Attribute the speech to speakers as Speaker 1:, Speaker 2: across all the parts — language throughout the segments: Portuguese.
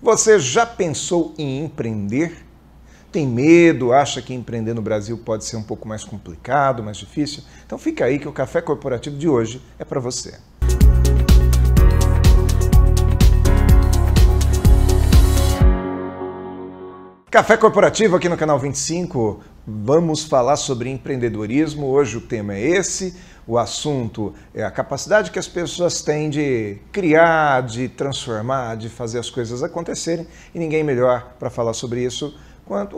Speaker 1: Você já pensou em empreender? Tem medo? Acha que empreender no Brasil pode ser um pouco mais complicado, mais difícil? Então fica aí que o Café Corporativo de hoje é para você. Café Corporativo aqui no Canal 25, vamos falar sobre empreendedorismo. Hoje o tema é esse, o assunto é a capacidade que as pessoas têm de criar, de transformar, de fazer as coisas acontecerem, e ninguém melhor para falar sobre isso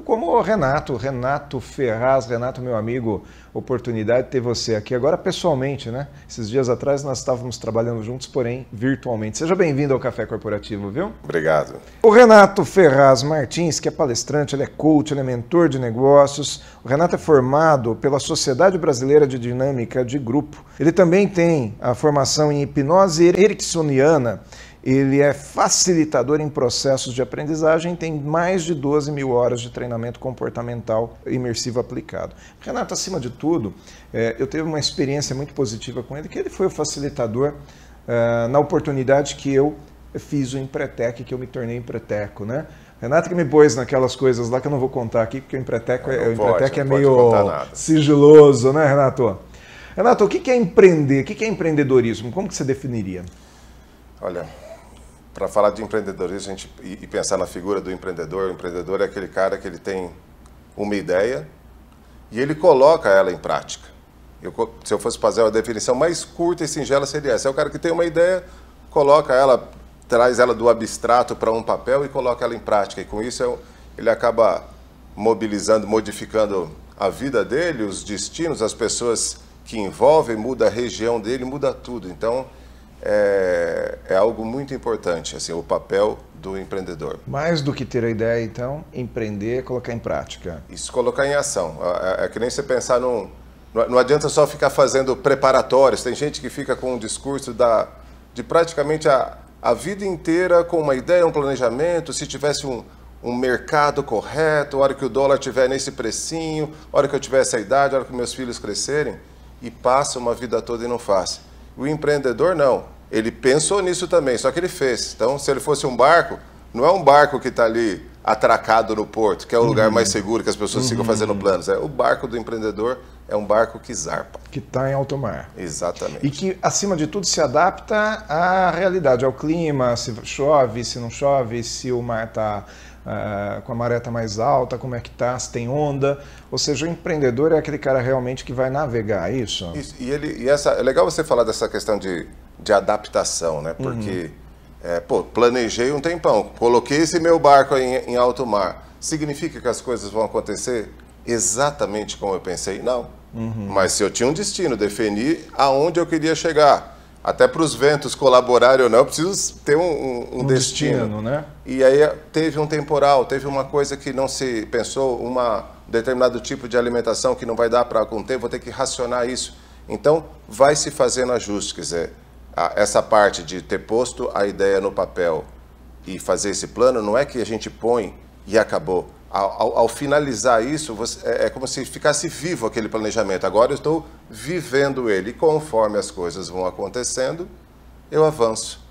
Speaker 1: como o Renato Ferraz. Renato, meu amigo, oportunidade de ter você aqui agora pessoalmente, né? Esses dias atrás nós estávamos trabalhando juntos, porém virtualmente. Seja bem-vindo ao Café Corporativo, viu?
Speaker 2: Obrigado.
Speaker 1: O Renato Ferraz Martins, que é palestrante, ele é coach, ele é mentor de negócios. O Renato é formado pela Sociedade Brasileira de Dinâmica de Grupo. Ele também tem a formação em hipnose ericksoniana. Ele é facilitador em processos de aprendizagem e tem mais de 12 mil horas de treinamento comportamental imersivo aplicado. Renato, acima de tudo, eu tive uma experiência muito positiva com ele, que ele foi o facilitador na oportunidade que eu fiz o Empretec, que eu me tornei empreteco, né? Renato que me pôs naquelas coisas lá que eu não vou contar aqui, porque o Empretec é meio sigiloso, né, Renato? Renato, o que é empreender? O que é empreendedorismo? Como que você definiria?
Speaker 2: Olha, para falar de empreendedorismo e pensar na figura do empreendedor, o empreendedor é aquele cara que ele tem uma ideia e ele coloca ela em prática. Se eu fosse fazer uma definição mais curta e singela, seria essa. É o cara que tem uma ideia, coloca ela, traz ela do abstrato para um papel e coloca ela em prática. E com isso ele acaba mobilizando, modificando a vida dele, os destinos, as pessoas que envolvem, muda a região dele, muda tudo. Então, é algo muito importante, assim, o papel do empreendedor.
Speaker 1: Mais do que ter a ideia, então, empreender, colocar em prática.
Speaker 2: Isso, colocar em ação. É que nem você pensar não adianta só ficar fazendo preparatórios. Tem gente que fica com um discurso de praticamente a vida inteira com uma ideia, um planejamento. Se tivesse um mercado correto, a hora que o dólar estiver nesse precinho, a hora que eu tiver essa idade, a hora que meus filhos crescerem, e passa uma vida toda e não faz. O empreendedor não, ele pensou nisso também, só que ele fez. Então, se ele fosse um barco, não é um barco que está ali atracado no porto, que é o lugar mais seguro, que as pessoas ficam fazendo planos. O barco do empreendedor é um barco que zarpa.
Speaker 1: Que está em alto mar.
Speaker 2: Exatamente.
Speaker 1: E que, acima de tudo, se adapta à realidade, ao clima, se chove, se não chove, se o mar está com a maré está mais alta, como é que está, se tem onda. Ou seja, o empreendedor é aquele cara realmente que vai navegar, isso?
Speaker 2: Isso. É legal você falar dessa questão de adaptação, né? Porque, planejei um tempão, coloquei esse meu barco em alto mar. Significa que as coisas vão acontecer exatamente como eu pensei? Não. Mas se eu tinha um destino, defini aonde eu queria chegar. Até para os ventos colaborarem ou não, eu preciso ter um destino,
Speaker 1: né?
Speaker 2: E aí teve um temporal, teve uma coisa que não se pensou, um determinado tipo de alimentação que não vai dar para conter, vou ter que racionar isso. Então, vai se fazendo ajuste, quer dizer, essa parte de ter posto a ideia no papel e fazer esse plano, não é que a gente põe e acabou. Ao finalizar isso, é como se ficasse vivo aquele planejamento. Agora eu estou vivendo ele. E conforme as coisas vão acontecendo, eu avanço.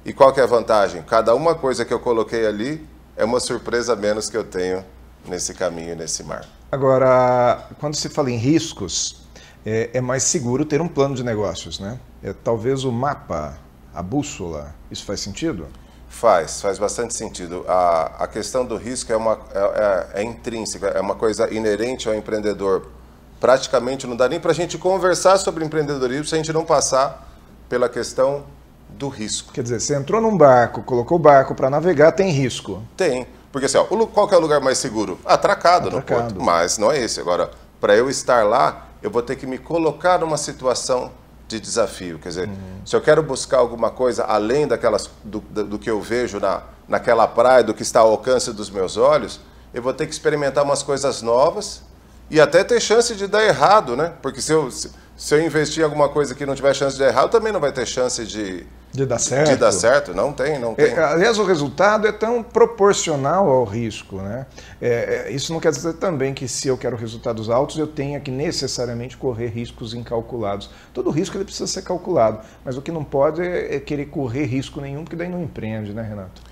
Speaker 2: E qual que é a vantagem? Cada uma coisa que eu coloquei ali é uma surpresa a menos que eu tenho nesse caminho, nesse mar.
Speaker 1: Agora, quando se fala em riscos, é mais seguro ter um plano de negócios, né? Talvez o mapa, a bússola, isso faz sentido?
Speaker 2: Faz bastante sentido. A questão do risco é intrínseca, é uma coisa inerente ao empreendedor. Praticamente não dá nem para a gente conversar sobre empreendedorismo se a gente não passar pela questão do risco.
Speaker 1: Quer dizer, você entrou num barco, colocou o barco para navegar, tem risco?
Speaker 2: Tem, porque assim, qual que é o lugar mais seguro? Atracado no porto, mas não é esse. Agora, para eu estar lá, eu vou ter que me colocar numa situação de desafio. Quer dizer, se eu quero buscar alguma coisa além do que eu vejo naquela praia, do que está ao alcance dos meus olhos, eu vou ter que experimentar umas coisas novas e até ter chance de dar errado, né? Porque se Se eu investir em alguma coisa que não tiver chance de errar, eu também não vai ter chance de
Speaker 1: dar certo.
Speaker 2: De dar certo. Não tem.
Speaker 1: Aliás, o resultado é tão proporcional ao risco, né? Isso não quer dizer também que se eu quero resultados altos, eu tenha que necessariamente correr riscos incalculados. Todo risco ele precisa ser calculado, mas o que não pode é querer correr risco nenhum, porque daí não empreende, né, Renato?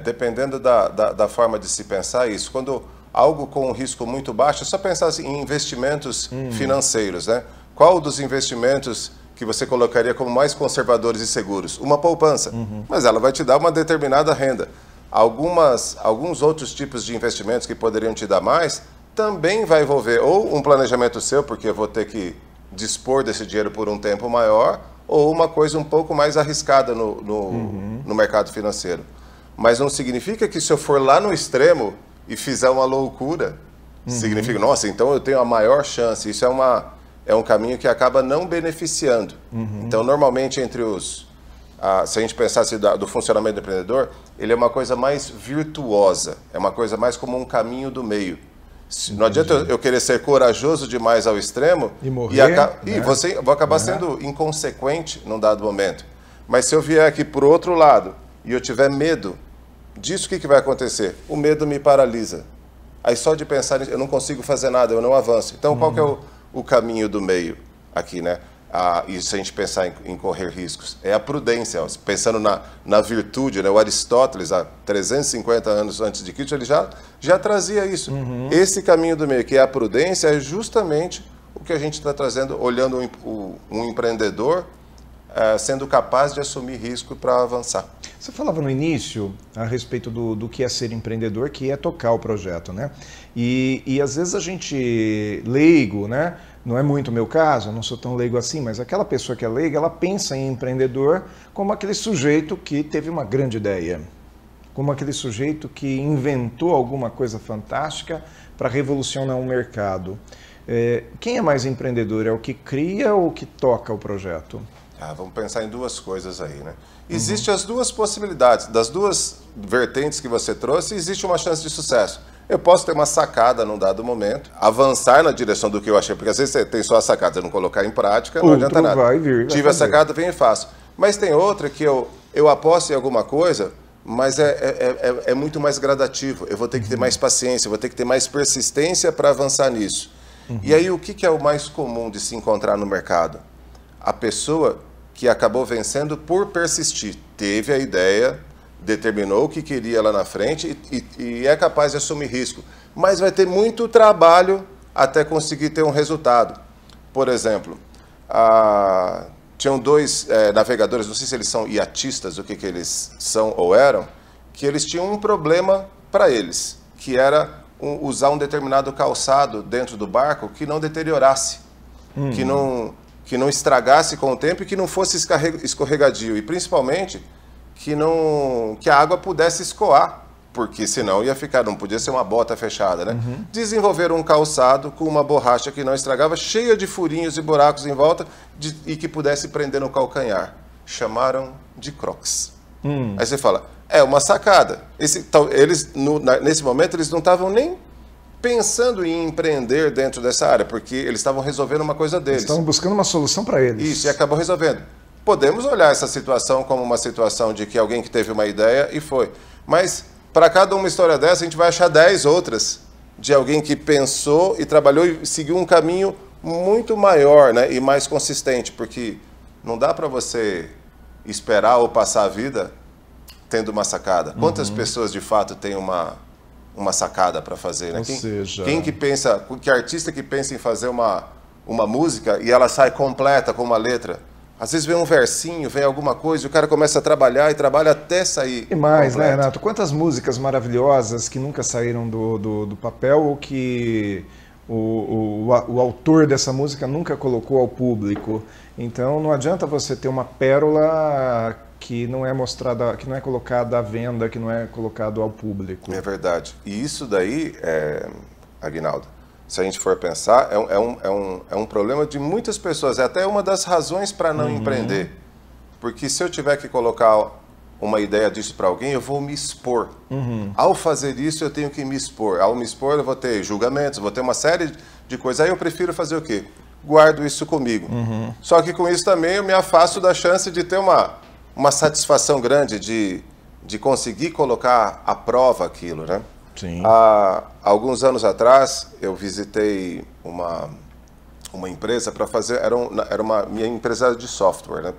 Speaker 2: Dependendo da forma de se pensar isso. Quando algo com um risco muito baixo, é só pensar assim, em investimentos financeiros, né? Qual dos investimentos que você colocaria como mais conservadores e seguros? Uma poupança, mas ela vai te dar uma determinada renda. Alguns outros tipos de investimentos que poderiam te dar mais, também vai envolver ou um planejamento seu, porque eu vou ter que dispor desse dinheiro por um tempo maior, ou uma coisa um pouco mais arriscada no mercado financeiro. Mas não significa que se eu for lá no extremo e fizer uma loucura, significa, nossa, então eu tenho a maior chance. Isso é um caminho que acaba não beneficiando. Então, normalmente, se a gente pensasse do funcionamento do empreendedor, ele é uma coisa mais virtuosa, é uma coisa mais como um caminho do meio. Não adianta eu querer ser corajoso demais ao extremo
Speaker 1: e morrer,
Speaker 2: vou acabar sendo inconsequente num dado momento. Mas se eu vier aqui por outro lado e eu tiver medo disso, o que vai acontecer? O medo me paralisa. Aí só de pensar nisso, eu não consigo fazer nada, eu não avanço. Então, qual que é o caminho do meio aqui, né? E se a gente pensar em correr riscos, é a prudência. Pensando na virtude, né? O Aristóteles, há 350 anos antes de Cristo, ele já trazia isso. Esse caminho do meio, que é a prudência, é justamente o que a gente está trazendo, olhando um empreendedor sendo capaz de assumir risco para avançar.
Speaker 1: Você falava no início a respeito do que é ser empreendedor, que é tocar o projeto, né? E às vezes a gente, leigo, né? Não é muito o meu caso, eu não sou tão leigo assim, mas aquela pessoa que é leiga, ela pensa em empreendedor como aquele sujeito que teve uma grande ideia, como aquele sujeito que inventou alguma coisa fantástica para revolucionar um mercado. Quem é mais empreendedor? É o que cria ou o que toca o projeto?
Speaker 2: Vamos pensar em duas coisas aí, né? Existem as duas possibilidades. Das duas vertentes que você trouxe, existe uma chance de sucesso. Eu posso ter uma sacada num dado momento, avançar na direção do que eu achei, porque às vezes você tem só a sacada, você não colocar em prática, não adianta nada.
Speaker 1: Vai vir,
Speaker 2: tive a sacada, vem e faço. Mas tem outra que eu aposto em alguma coisa, mas é muito mais gradativo. Eu vou ter que ter mais paciência, eu vou ter que ter mais persistência para avançar nisso. E aí, o que é o mais comum de se encontrar no mercado? A pessoa que acabou vencendo por persistir. Teve a ideia, determinou o que queria lá na frente e é capaz de assumir risco. Mas vai ter muito trabalho até conseguir ter um resultado. Por exemplo, tinham dois navegadores, não sei se eles são iatistas, o que eles são ou eram, que eles tinham um problema para eles, que era usar um determinado calçado dentro do barco que não deteriorasse, que não estragasse com o tempo e que não fosse escorregadio. E principalmente que a água pudesse escoar, porque senão não podia ser uma bota fechada, né? Desenvolveram um calçado com uma borracha que não estragava, cheia de furinhos e buracos em volta e que pudesse prender no calcanhar. Chamaram de Crocs. Aí você fala, é uma sacada. Nesse momento eles não estavam nem pensando em empreender dentro dessa área, porque eles estavam resolvendo uma coisa deles.
Speaker 1: Eles estavam buscando uma solução para eles.
Speaker 2: Isso, e acabou resolvendo. Podemos olhar essa situação como uma situação de que alguém que teve uma ideia e foi. Mas, para cada uma história dessa, a gente vai achar 10 outras de alguém que pensou e trabalhou e seguiu um caminho muito maior, né, e mais consistente, porque não dá para você esperar ou passar a vida tendo uma sacada. Quantas pessoas, de fato, têm uma sacada para fazer, né? Que artista que pensa em fazer uma música e ela sai completa com uma letra? Às vezes vem um versinho, vem alguma coisa e o cara começa a trabalhar e trabalha até sair.
Speaker 1: E mais, completo, né, Renato? Quantas músicas maravilhosas que nunca saíram do papel ou que o autor dessa música nunca colocou ao público. Então não adianta você ter uma pérola que não é mostrada, que não é colocada à venda, que não é colocado ao público.
Speaker 2: É verdade. E isso daí, Aguinaldo, se a gente for pensar, é um problema de muitas pessoas. É até uma das razões para não empreender. Porque se eu tiver que colocar uma ideia disso para alguém, eu vou me expor. Ao fazer isso, eu tenho que me expor. Ao me expor, eu vou ter julgamentos, vou ter uma série de coisas. Aí eu prefiro fazer o quê? guardo isso comigo. Só que com isso também eu me afasto da chance de ter uma satisfação grande de conseguir colocar à prova aquilo, né?
Speaker 1: Sim.
Speaker 2: Há alguns anos atrás, eu visitei uma empresa para fazer, era uma minha empresa de software, né?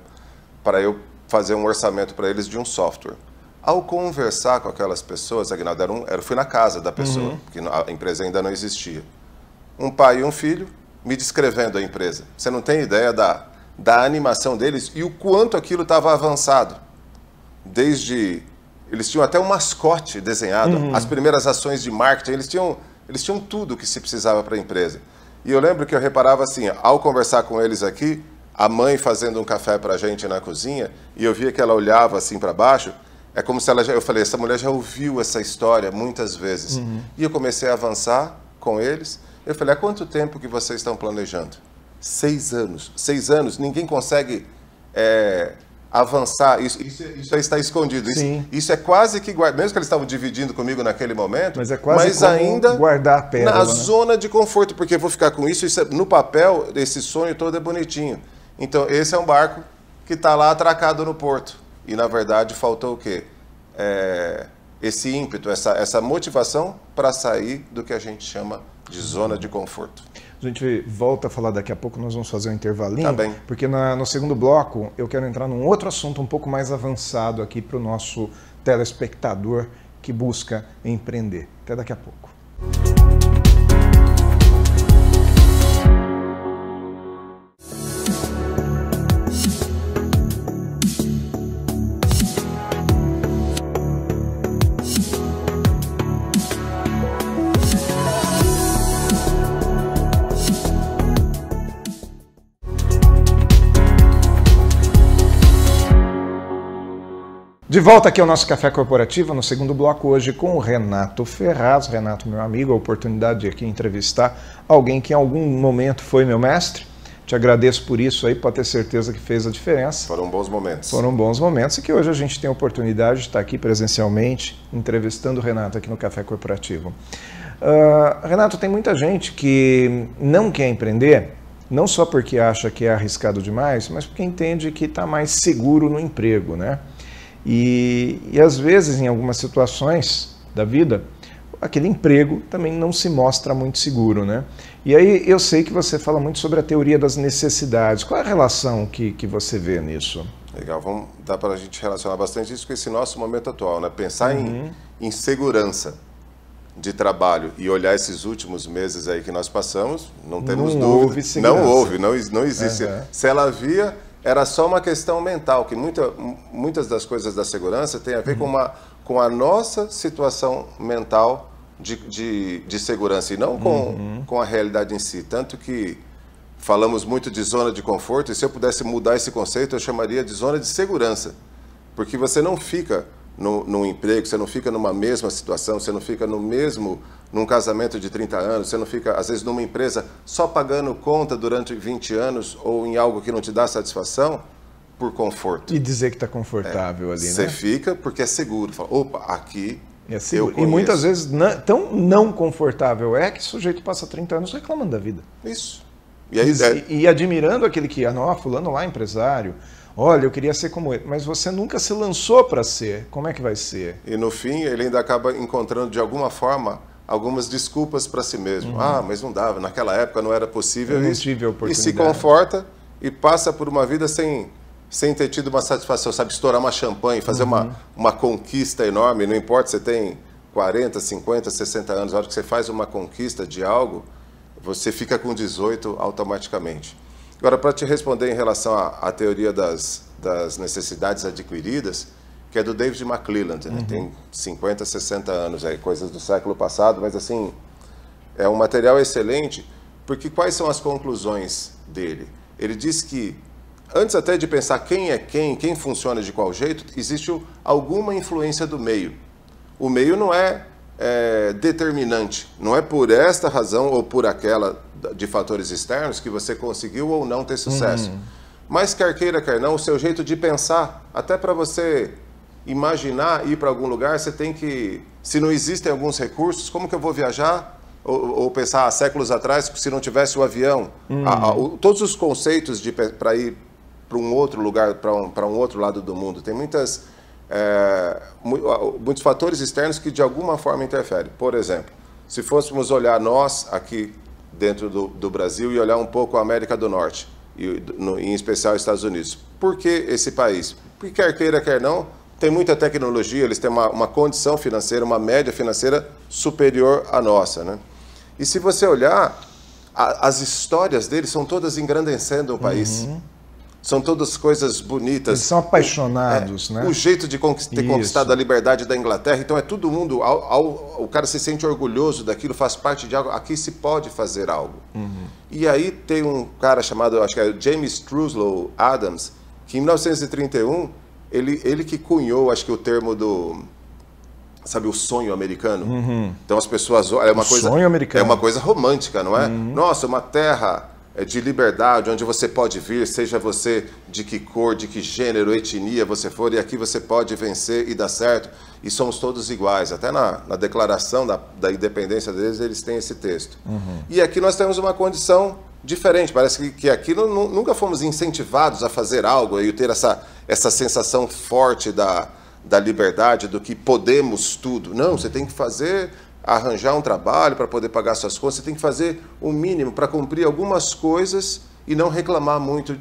Speaker 2: Para eu fazer um orçamento para eles de um software. Ao conversar com aquelas pessoas, Aguinaldo, eu fui na casa da pessoa, porque a empresa ainda não existia. Um pai e um filho me descrevendo a empresa. Você não tem ideia da animação deles e o quanto aquilo estava avançado. Eles tinham até um mascote desenhado, as primeiras ações de marketing, eles tinham tudo que se precisava para a empresa. E eu lembro que eu reparava assim, ao conversar com eles aqui, a mãe fazendo um café para a gente na cozinha, e eu via que ela olhava assim para baixo, é como se eu falei, essa mulher já ouviu essa história muitas vezes. E eu comecei a avançar com eles. Eu falei, há quanto tempo que vocês estão planejando? 6 anos. 6 anos, ninguém consegue avançar. Isso aí está escondido. Isso é quase que, mesmo que eles estavam dividindo comigo naquele momento,
Speaker 1: mas é quase como
Speaker 2: ainda
Speaker 1: guardar a pérola,
Speaker 2: na
Speaker 1: né?
Speaker 2: zona de conforto, porque eu vou ficar com isso no papel, esse sonho todo é bonitinho. Então, esse é um barco que está lá atracado no porto. E, na verdade, faltou o quê? Esse ímpeto, essa motivação para sair do que a gente chama de zona de conforto.
Speaker 1: A gente volta a falar daqui a pouco, nós vamos fazer um intervalinho,
Speaker 2: Tá bem.
Speaker 1: porque no segundo bloco eu quero entrar num outro assunto um pouco mais avançado aqui para o nosso telespectador que busca empreender. Até daqui a pouco. De volta aqui ao nosso Café Corporativo, no segundo bloco hoje com o Renato Ferraz. Renato, meu amigo, a oportunidade de aqui entrevistar alguém que em algum momento foi meu mestre. Te agradeço por isso aí, pode ter certeza que fez a diferença.
Speaker 2: Foram bons momentos.
Speaker 1: Foram bons momentos e que hoje a gente tem a oportunidade de estar aqui presencialmente entrevistando o Renato aqui no Café Corporativo. Renato, tem muita gente que não quer empreender, não só porque acha que é arriscado demais, mas porque entende que está mais seguro no emprego, né? E às vezes, em algumas situações da vida, aquele emprego também não se mostra muito seguro, né? E aí eu sei que você fala muito sobre a teoria das necessidades. Qual é a relação que você vê nisso?
Speaker 2: Legal, dá para a gente relacionar bastante isso com esse nosso momento atual, né? Pensar em segurança de trabalho e olhar esses últimos meses aí que nós passamos, não temos dúvida. Não existe. Se ela havia, era só uma questão mental, que muitas das coisas da segurança tem a ver com a nossa situação mental de segurança e não com a realidade em si. Tanto que falamos muito de zona de conforto, e se eu pudesse mudar esse conceito, eu chamaria de zona de segurança. Porque você não fica num emprego, você não fica numa mesma situação, você não fica num casamento de 30 anos, você não fica, às vezes, numa empresa só pagando conta durante 20 anos ou em algo que não te dá satisfação por conforto.
Speaker 1: E dizer que está confortável ali, né?
Speaker 2: Você fica porque é seguro. Fala, opa, aqui
Speaker 1: é seguro. E muitas vezes tão não confortável é que o sujeito passa 30 anos reclamando da vida.
Speaker 2: Isso.
Speaker 1: E admirando aquele que, fulano lá, empresário, olha, eu queria ser como ele, mas você nunca se lançou para ser, como é que vai ser?
Speaker 2: E no fim, ele ainda acaba encontrando, de alguma forma, algumas desculpas para si mesmo. Mas não dava, naquela época não era possível
Speaker 1: eu
Speaker 2: isso.
Speaker 1: Não tive a oportunidade.
Speaker 2: E se conforta e passa por uma vida sem ter tido uma satisfação, sabe, estourar uma champanhe, fazer uma conquista enorme, não importa se você tem 40, 50, 60 anos, a hora que você faz uma conquista de algo, você fica com 18 automaticamente. Agora, para te responder em relação à teoria das necessidades adquiridas, que é do David McClelland, né? Tem 50, 60 anos, aí, coisas do século passado, mas assim, é um material excelente, porque quais são as conclusões dele? Ele diz que, antes até de pensar quem é quem funciona de qual jeito, existe alguma influência do meio. O meio não é determinante, não é por esta razão ou por aquela de fatores externos que você conseguiu ou não ter sucesso. Mas quer queira, quer não, o seu jeito de pensar, até para você imaginar ir para algum lugar, você tem que, se não existem alguns recursos, como que eu vou viajar? ou pensar séculos atrás, se não tivesse o avião. Todos os conceitos para ir para um outro lugar, para um outro lado do mundo. Tem muitos fatores externos que de alguma forma interferem. Por exemplo, se fôssemos olhar nós aqui dentro do Brasil e olhar um pouco a América do Norte, em especial os Estados Unidos. Por que esse país? Porque quer queira, quer não, tem muita tecnologia, eles têm uma condição financeira, uma média financeira superior à nossa, né? E se você olhar, as histórias deles são todas engrandecendo o país. São todas coisas bonitas.
Speaker 1: Eles são apaixonados, né?
Speaker 2: O jeito de ter conquistado a liberdade da Inglaterra. Então, é todo mundo... o cara se sente orgulhoso daquilo, faz parte de algo. Aqui se pode fazer algo. E aí tem um cara chamado, acho que é James Truslow Adams, que em 1931, ele que cunhou, acho que o termo sabe, o sonho americano? Então, as pessoas...
Speaker 1: Sonho americano.
Speaker 2: É uma coisa romântica, não é? Nossa, uma terra... de liberdade, onde você pode vir, seja você de que cor, de que gênero, etnia você for, e aqui você pode vencer e dar certo, e somos todos iguais. Até na declaração da independência deles, eles têm esse texto. E aqui nós temos uma condição diferente, parece que aqui nunca fomos incentivados a fazer algo, e ter essa sensação forte da liberdade, do que podemos tudo. Não, você tem que arranjar um trabalho para poder pagar suas contas, você tem que fazer o mínimo para cumprir algumas coisas e não reclamar muito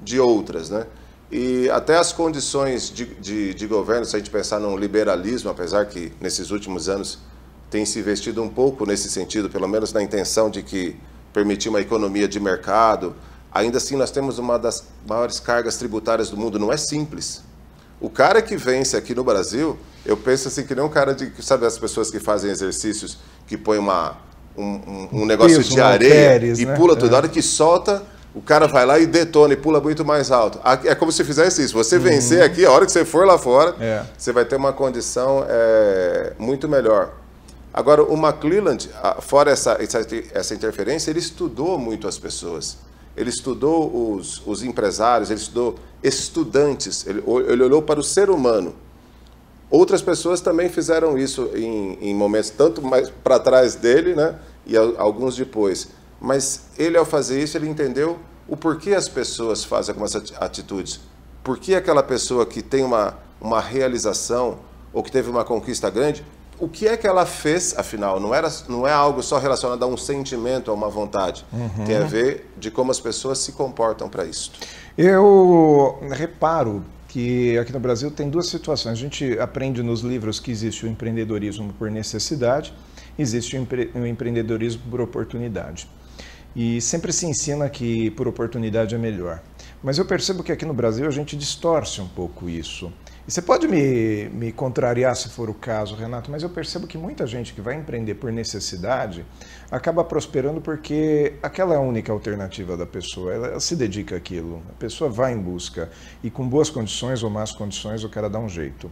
Speaker 2: de outras, né? E até as condições de governo, se a gente pensar num liberalismo, apesar que nesses últimos anos tem se investido um pouco nesse sentido, pelo menos na intenção de que permitir uma economia de mercado, ainda assim nós temos uma das maiores cargas tributárias do mundo. Não é simples. O cara que vence aqui no Brasil, eu penso assim que nem um cara sabe, as pessoas que fazem exercícios, que põe um negócio de areia e pula tudo. Na hora que solta, o cara vai lá e detona e pula muito mais alto. É como se fizesse isso. Você vencer aqui, a hora que você for lá fora, você vai ter uma condição muito melhor. Agora, o McClelland, fora essa interferência, ele estudou muito as pessoas. Ele estudou os empresários, ele estudou estudantes, ele olhou para o ser humano. Outras pessoas também fizeram isso em momentos tanto mais para trás dele, né, e alguns depois. Mas ele, ao fazer isso, ele entendeu o porquê as pessoas fazem algumas atitudes. Por que aquela pessoa que tem uma realização ou que teve uma conquista grande, o que é que ela fez, afinal? Não é algo só relacionado a um sentimento, a uma vontade. Tem a ver de como as pessoas se comportam para isso.
Speaker 1: Eu reparo que aqui no Brasil tem duas situações. A gente aprende nos livros que existe o empreendedorismo por necessidade, existe o empreendedorismo por oportunidade. E sempre se ensina que por oportunidade é melhor. Mas eu percebo que aqui no Brasil a gente distorce um pouco isso. E você pode me contrariar se for o caso, Renato, mas eu percebo que muita gente que vai empreender por necessidade acaba prosperando porque aquela é a única alternativa da pessoa, ela se dedica àquilo, a pessoa vai em busca e com boas condições ou más condições o cara dá um jeito.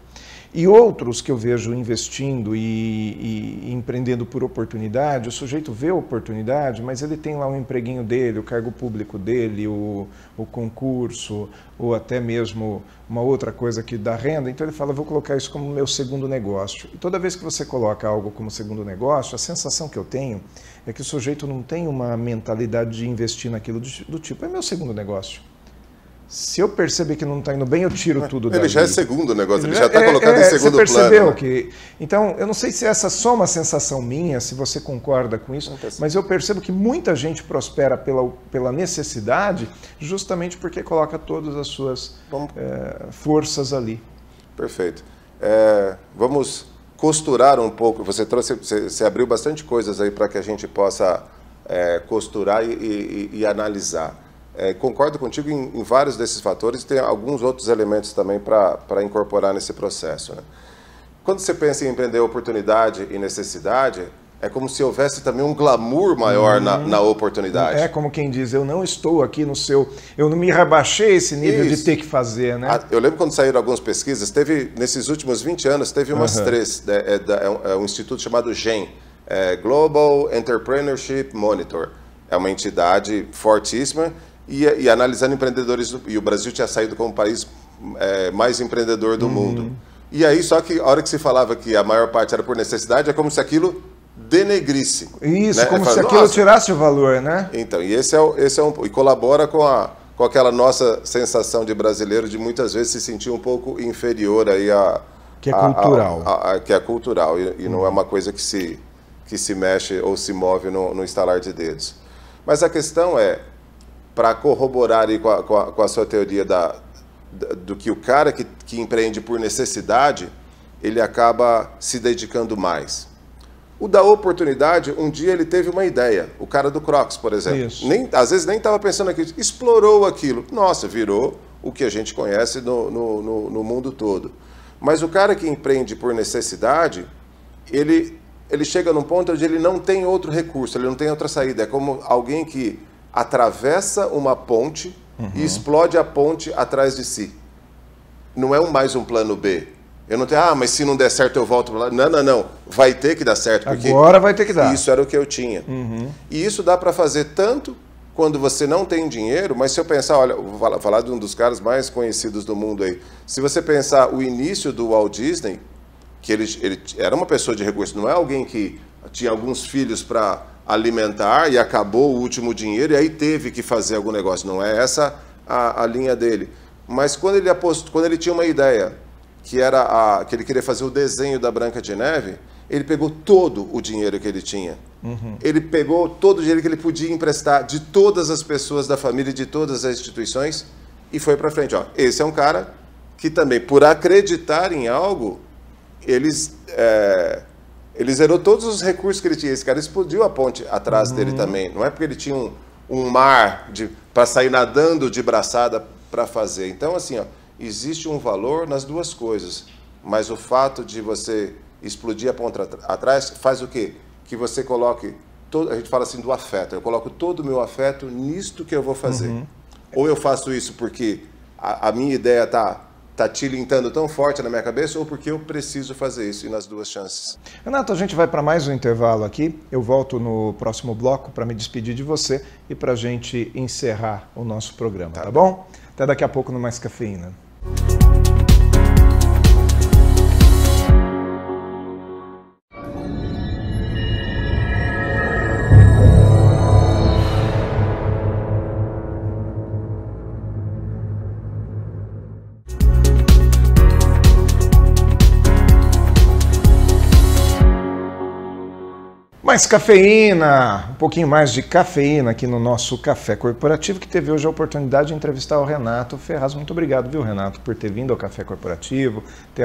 Speaker 1: E outros que eu vejo investindo e empreendendo por oportunidade, o sujeito vê a oportunidade, mas ele tem lá um empreguinho dele, o cargo público dele, o concurso, ou até mesmo uma outra coisa que dá renda, então ele fala, vou colocar isso como meu segundo negócio. E toda vez que você coloca algo como segundo negócio, a sensação que eu tenho é que o sujeito não tem uma mentalidade de investir naquilo do tipo, é meu segundo negócio. Se eu perceber que não está indo bem, eu tiro tudo dali.
Speaker 2: Ele já é segundo negócio, ele já está colocado em segundo plano.
Speaker 1: Você percebeu que... Então, eu não sei se essa é só uma sensação minha, se você concorda com isso, mas eu percebo que muita gente prospera pela necessidade justamente porque coloca todas as suas forças ali.
Speaker 2: Perfeito. Vamos costurar um pouco. Você abriu bastante coisas aí para que a gente possa costurar e analisar. Concordo contigo em vários desses fatores, tem alguns outros elementos também para incorporar nesse processo, né? Quando você pensa em empreender oportunidade e necessidade, é como se houvesse também um glamour maior na oportunidade.
Speaker 1: É como quem diz, eu não estou aqui no seu... Eu não me rebaixei esse nível de ter que fazer, né?
Speaker 2: Eu lembro quando saíram algumas pesquisas, nesses últimos 20 anos, teve umas três, é um instituto chamado GEM, Global Entrepreneurship Monitor. É uma entidade fortíssima, e analisando empreendedores, e o Brasil tinha saído como o país mais empreendedor do mundo. E aí, só que a hora que se falava que a maior parte era por necessidade, é como se aquilo denegrisse.
Speaker 1: Isso,
Speaker 2: né?
Speaker 1: como
Speaker 2: fala,
Speaker 1: se aquilo tirasse o valor, né?
Speaker 2: Então, e esse é um... E colabora com aquela nossa sensação de brasileiro de muitas vezes se sentir um pouco inferior aí
Speaker 1: que é cultural.
Speaker 2: Que é cultural e não é uma coisa que se mexe ou se move no estalar de dedos. Mas a questão é, para corroborar aí com a sua teoria do que o cara que empreende por necessidade, ele acaba se dedicando mais. O da oportunidade, um dia ele teve uma ideia. O cara do Crocs, por exemplo. Às vezes nem estava pensando aquilo, explorou aquilo. Nossa, virou o que a gente conhece no mundo todo. Mas o cara que empreende por necessidade, ele chega num ponto onde ele não tem outro recurso, ele não tem outra saída. É como alguém que atravessa uma ponte e explode a ponte atrás de si. Não é mais um plano B. Eu não tenho, mas se não der certo eu volto para lá. Não. Vai ter que dar certo. Porque
Speaker 1: agora vai ter que dar.
Speaker 2: Isso era o que eu tinha. E isso dá para fazer tanto quando você não tem dinheiro, mas se eu pensar, olha, vou falar de um dos caras mais conhecidos do mundo aí. Se você pensar o início do Walt Disney, que ele era uma pessoa de recursos, não é alguém que tinha alguns filhos para alimentar e acabou o último dinheiro e aí teve que fazer algum negócio. Não é essa a linha dele. Mas quando ele tinha uma ideia, que era que ele queria fazer o desenho da Branca de Neve, ele pegou todo o dinheiro que ele tinha. Ele pegou todo o dinheiro que ele podia emprestar de todas as pessoas da família e de todas as instituições e foi para frente. Esse é um cara que também, por acreditar em algo, ele zerou todos os recursos que ele tinha. Esse cara explodiu a ponte atrás dele também. Não é porque ele tinha um mar para sair nadando de braçada para fazer. Então, assim, existe um valor nas duas coisas, mas o fato de você explodir a ponte atrás faz o quê? Que você coloque, a gente fala assim do afeto, eu coloco todo o meu afeto nisto que eu vou fazer. Ou eu faço isso porque a minha ideia tá tilintando tão forte na minha cabeça, ou porque eu preciso fazer isso, e nas duas chances.
Speaker 1: Renato, a gente vai para mais um intervalo aqui, eu volto no próximo bloco para me despedir de você e para a gente encerrar o nosso programa, tá bom? Até daqui a pouco no Mais Cafeína. Mais cafeína, um pouquinho mais de cafeína aqui no nosso Café Corporativo, que teve hoje a oportunidade de entrevistar o Renato Ferraz. Muito obrigado, viu, Renato, por ter vindo ao Café Corporativo, ter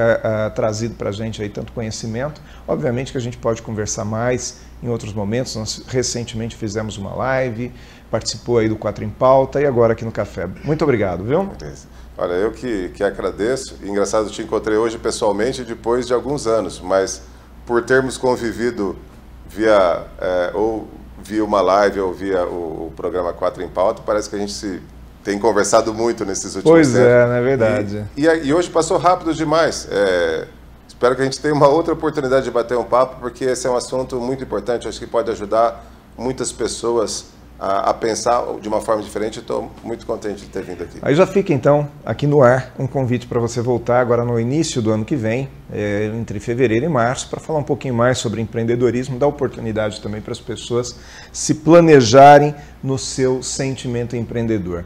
Speaker 1: trazido para a gente aí tanto conhecimento. Obviamente que a gente pode conversar mais em outros momentos. Nós recentemente fizemos uma live, participou aí do 4 em Pauta e agora aqui no Café. Muito obrigado, viu?
Speaker 2: Olha, eu que agradeço. Engraçado, eu te encontrei hoje pessoalmente depois de alguns anos, mas por termos convivido ou via uma live ou via o programa 4 em Pauta, parece que a gente tem conversado muito nesses últimos tempos.
Speaker 1: Pois é, não é verdade.
Speaker 2: E hoje passou rápido demais. Espero que a gente tenha uma outra oportunidade de bater um papo, porque esse é um assunto muito importante, acho que pode ajudar muitas pessoas a pensar de uma forma diferente. Estou muito contente de ter vindo aqui.
Speaker 1: Aí já fica então aqui no ar um convite para você voltar agora no início do ano que vem, entre fevereiro e março, para falar um pouquinho mais sobre empreendedorismo, dar oportunidade também para as pessoas se planejarem no seu sentimento empreendedor.